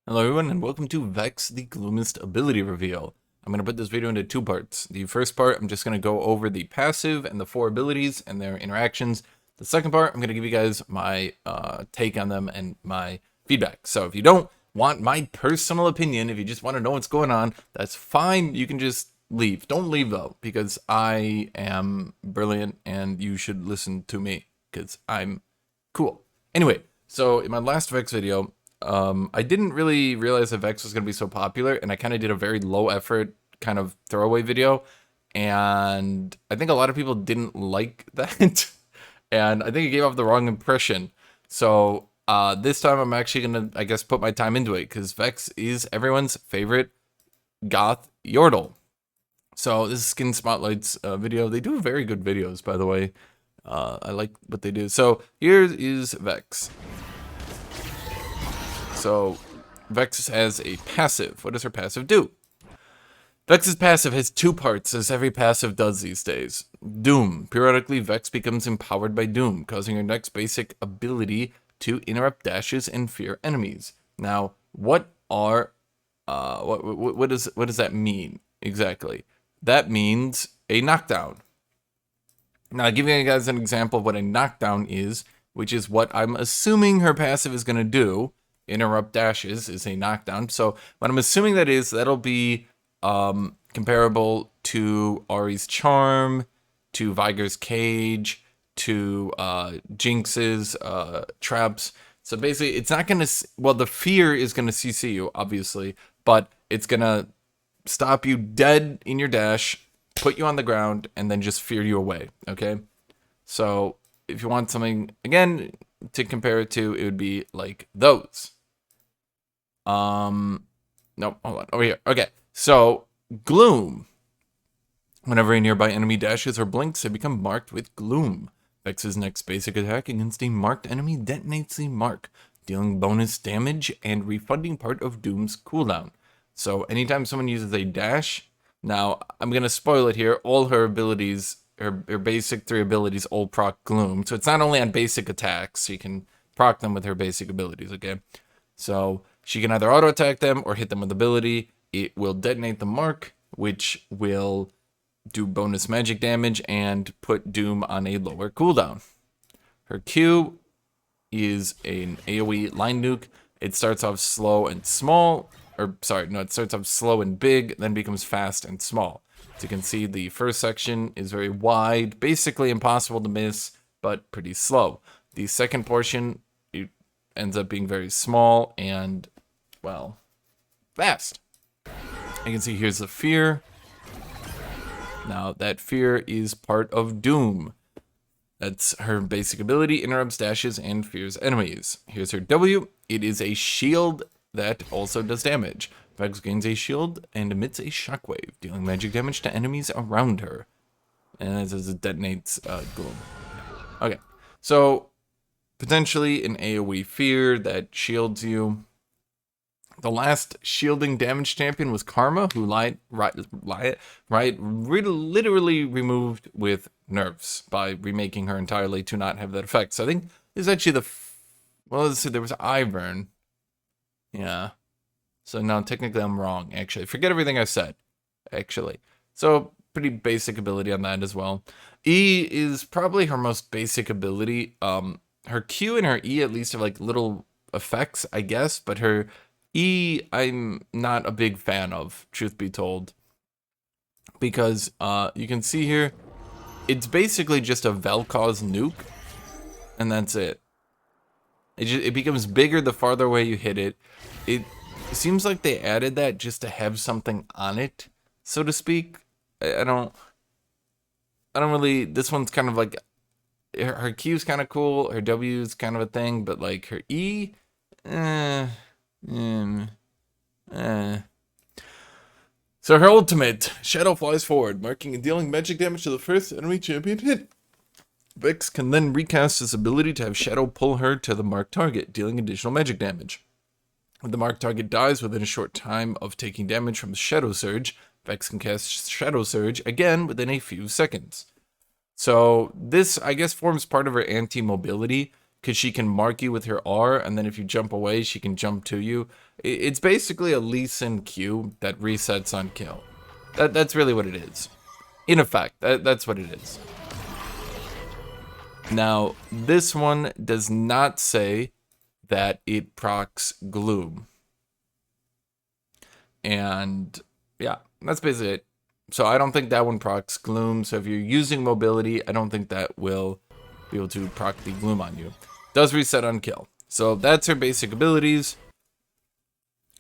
Hello everyone and welcome to Vex, the Gloomist ability reveal. I'm going to put this video into two parts. The first part, I'm just going to go over the passive and the four abilities and their interactions. The second part, I'm going to give you guys my take on them and my feedback. So if you don't want my personal opinion, if you just want to know what's going on, that's fine. You can just leave. Don't leave though, because I am brilliant and you should listen to me because I'm cool. Anyway, so in my last Vex video, I didn't really realize that Vex was going to be so popular, and I kind of did a very low effort kind of throwaway video, and I think a lot of people didn't like that, and I think it gave off the wrong impression. So this time I'm actually going to, I guess, put my time into it, because Vex is everyone's favorite goth Yordle. So this is Skin Spotlight's video. They do very good videos, by the way. I like what they do. So here is Vex. So Vex has a passive. What does her passive do? Vex's passive has two parts, as every passive does these days. Doom. Periodically, Vex becomes empowered by Doom, causing her next basic ability to interrupt dashes and fear enemies. Now, what does that mean exactly? That means a knockdown. Now, I'll give you guys an example of what a knockdown is, which is what I'm assuming her passive is going to do. Interrupt dashes is a knockdown. So what I'm assuming that is, that'll be comparable to Ari's Charm, to Viger's Cage, to Jinx's Traps. So basically, it's not going to, well, the fear is going to CC you, obviously, but it's going to stop you dead in your dash, put you on the ground, and then just fear you away, okay? So if you want something, again, to compare it to, it would be like those. Nope, hold on, over here. Okay, so Gloom. Whenever a nearby enemy dashes or blinks, they become marked with Gloom. Vex's next basic attack against a marked enemy detonates the mark, dealing bonus damage and refunding part of Doom's cooldown. So anytime someone uses a dash, now I'm gonna spoil it here, all her abilities, her basic three abilities all proc Gloom. So it's not only on basic attacks, you can proc them with her basic abilities, okay? So she can either auto attack them or hit them with ability. It will detonate the mark, which will do bonus magic damage and put Doom on a lower cooldown. Her Q is an AoE line nuke. It starts off slow and small, or sorry, no, it starts off slow and big, then becomes fast and small. As you can see, the first section is very wide, basically impossible to miss, but pretty slow. The second portion, it ends up being very small and, well, fast. You can see here's the fear. Now that fear is part of Doom. That's her basic ability, interrupts dashes and fears enemies. Here's her W. It is a shield that also does damage. Vex gains a shield and emits a shockwave, dealing magic damage to enemies around her. And as it detonates Gloom. Okay, so potentially an AoE fear that shields you. The last shielding damage champion was Karma, who literally removed with nerfs by remaking her entirely to not have that effect. So I think this is actually well, let's see, there was Ivern. Yeah. So no, technically I'm wrong, actually. Forget everything I said, actually. So pretty basic ability on that as well. E is probably her most basic ability. Her Q and her E at least are like little effects, I guess, but her E, I'm not a big fan of, truth be told, because you can see here, it's basically just a Vel'Koz nuke, and that's it. It becomes bigger the farther away you hit it. It seems like they added that just to have something on it, so to speak. I don't really, this one's kind of like, her Q's kind of cool, her W's kind of a thing, but like her E, So her ultimate, Shadow flies forward, marking and dealing magic damage to the first enemy champion hit. Vex can then recast this ability to have Shadow pull her to the marked target, dealing additional magic damage. When the marked target dies within a short time of taking damage from the Shadow Surge, Vex can cast Shadow Surge again within a few seconds. So this, I guess, forms part of her anti-mobility, because she can mark you with her R, and then if you jump away, she can jump to you. It's basically a Lee Sin Q that resets on kill. That's really what it is. In effect, that's what it is. Now, this one does not say that it procs Gloom. And yeah, that's basically it. So I don't think that one procs Gloom. So if you're using mobility, I don't think that will be able to proc the Gloom on you. Does reset on kill. So that's her basic abilities.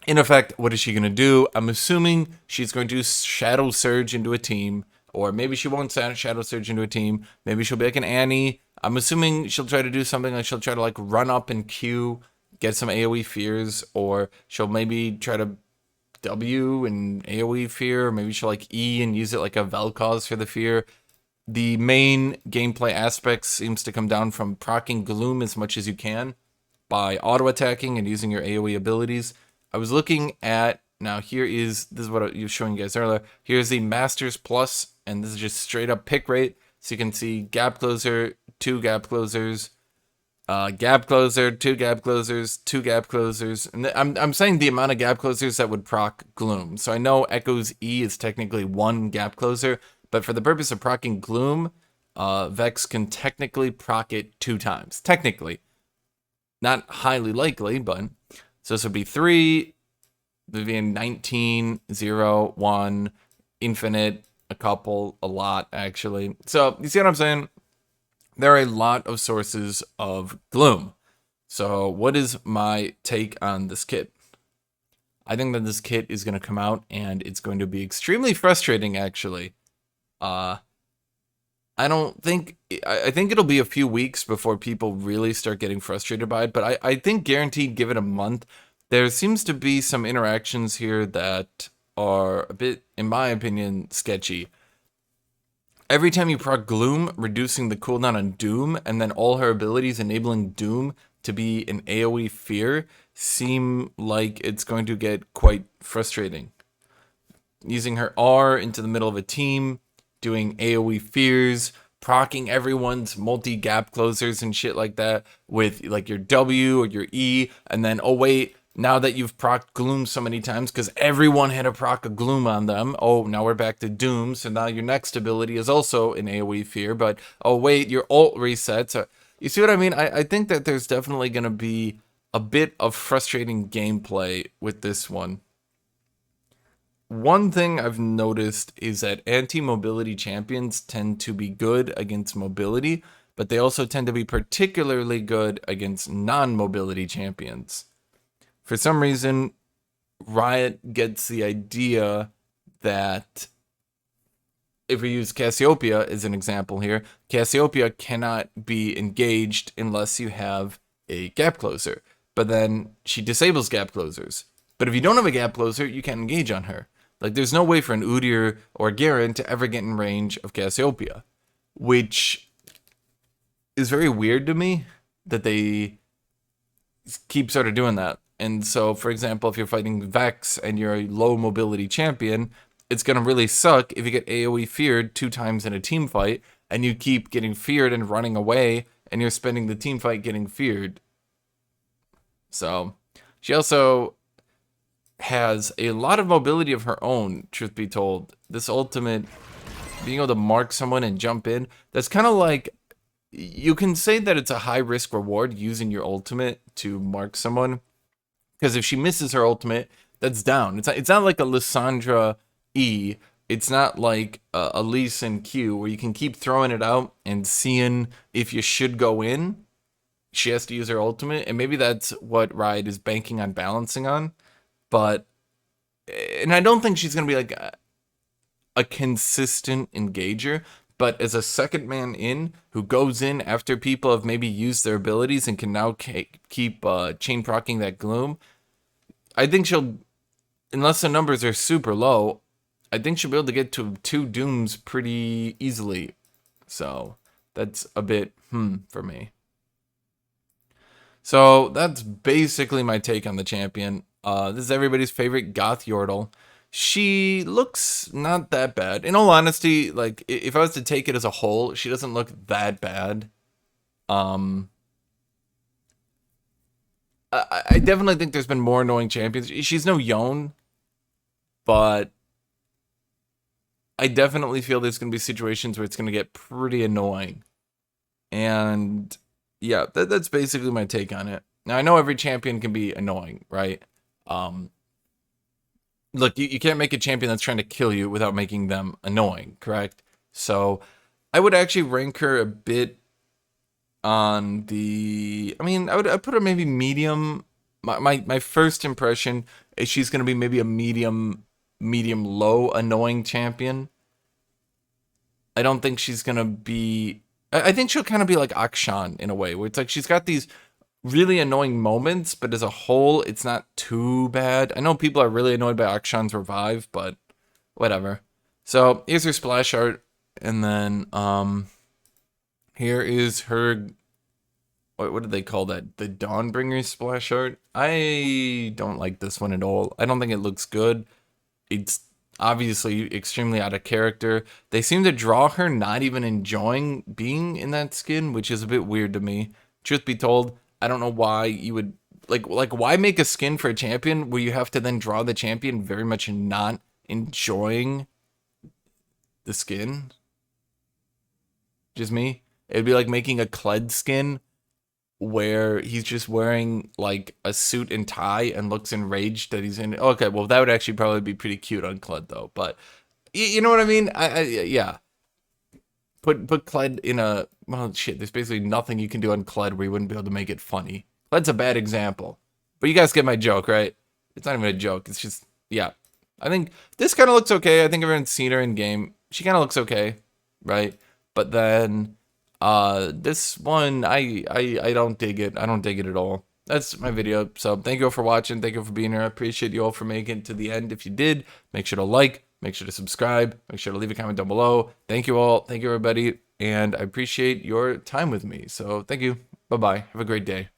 In effect, what is she going to do? I'm assuming she's going to Shadow Surge into a team. Or maybe she won't Shadow Surge into a team. Maybe she'll be like an Annie. I'm assuming she'll try to do something like she'll try to like run up and Q, get some AoE fears. Or she'll maybe try to W and AoE fear. Or maybe she'll like E and use it like a Vel'Koz for the fear. The main gameplay aspect seems to come down from proccing Gloom as much as you can by auto-attacking and using your AoE abilities. I was looking at, this is what I was showing you guys earlier. Here's the Masters Plus, and this is just straight up pick rate. So you can see gap closer, 2 gap closers, gap closer, 2 gap closers, 2 gap closers. And I'm saying the amount of gap closers that would proc Gloom. So I know Echo's E is technically 1 gap closer, but for the purpose of proccing Gloom, Vex can technically proc it 2 times. Technically. Not highly likely, but... So this would be 3, Vivian 19, 0, 1, infinite, a couple, a lot, actually. So, you see what I'm saying? There are a lot of sources of Gloom. So, what is my take on this kit? I think that this kit is going to come out, and it's going to be extremely frustrating, actually. I think it'll be a few weeks before people really start getting frustrated by it, but I think guaranteed give it a month. There seems to be some interactions here that are a bit, in my opinion, sketchy. Every time you proc Gloom, reducing the cooldown on Doom, and then all her abilities enabling Doom to be an AoE fear, seem like it's going to get quite frustrating. Using her R into the middle of a team, doing AoE fears, proccing everyone's multi-gap closers and shit like that with like your W or your E, and then, oh wait, now that you've procced Gloom so many times, because everyone had a proc a Gloom on them, oh, now we're back to Doom, so now your next ability is also an AoE fear, but, oh wait, your ult resets. So, you see what I mean? I think that there's definitely going to be a bit of frustrating gameplay with this one. One thing I've noticed is that anti-mobility champions tend to be good against mobility, but they also tend to be particularly good against non-mobility champions. For some reason, Riot gets the idea that, if we use Cassiopeia as an example here, Cassiopeia cannot be engaged unless you have a gap closer, but then she disables gap closers. But if you don't have a gap closer, you can't engage on her. Like, there's no way for an Udyr or Garen to ever get in range of Cassiopeia, which is very weird to me that they keep sort of doing that. And so, for example, if you're fighting Vex and you're a low mobility champion, it's going to really suck if you get AoE feared 2 times in a team fight and you keep getting feared and running away and you're spending the team fight getting feared. So, she also has a lot of mobility of her own, truth be told. This ultimate, being able to mark someone and jump in, that's kind of like, you can say that it's a high risk reward using your ultimate to mark someone, because if she misses her ultimate, that's down. It's not like a Lissandra E. It's not like a Lee Sin Q where you can keep throwing it out and seeing if you should go in. She has to use her ultimate, and maybe that's what Riot is banking on balancing on. But, and I don't think she's going to be like a consistent engager, but as a second man in who goes in after people have maybe used their abilities and can now keep chain procking that Gloom, I think she'll, unless the numbers are super low, I think she'll be able to get to 2 Dooms pretty easily. So that's a bit for me. So that's basically my take on the champion. This is everybody's favorite goth Yordle. She looks not that bad. In all honesty, like, if I was to take it as a whole, she doesn't look that bad. I definitely think there's been more annoying champions. She's no Yone, but I definitely feel there's going to be situations where it's going to get pretty annoying. And yeah, that's basically my take on it. Now, I know every champion can be annoying, right? Um, Look, you can't make a champion that's trying to kill you without making them annoying, correct? So I would actually rank her a bit on the. I mean, I'd put her maybe medium. My first impression is she's going to be maybe a medium low annoying champion. I don't think she's going to be. I think she'll kind of be like Akshan in a way, where it's like she's got these really annoying moments, but as a whole, it's not too bad. I know people are really annoyed by Akshan's revive, but whatever. So here's her splash art, and then here is her. What did they call that? The Dawnbringer splash art. I don't like this one at all. I don't think it looks good. It's obviously extremely out of character. They seem to draw her not even enjoying being in that skin, which is a bit weird to me. Truth be told, I don't know why you would like why make a skin for a champion where you have to then draw the champion very much not enjoying the skin. Just me. It'd be like making a Kled skin where he's just wearing like a suit and tie and looks enraged that he's in. Okay, well that would actually probably be pretty cute on Kled though. But you know what I mean? Yeah. Put Kled in a well shit. There's basically nothing you can do on Kled where you wouldn't be able to make it funny. Kled's a bad example, but you guys get my joke, right? It's not even a joke. It's just yeah. I think this kind of looks okay. I think everyone's seen her in game. She kind of looks okay, right? But then this one I don't dig it. I don't dig it at all. That's my video. So thank you all for watching. Thank you all for being here. I appreciate you all for making it to the end. If you did, make sure to like, make sure to subscribe, make sure to leave a comment down below. Thank you all. Thank you everybody. And I appreciate your time with me. So thank you. Bye-bye. Have a great day.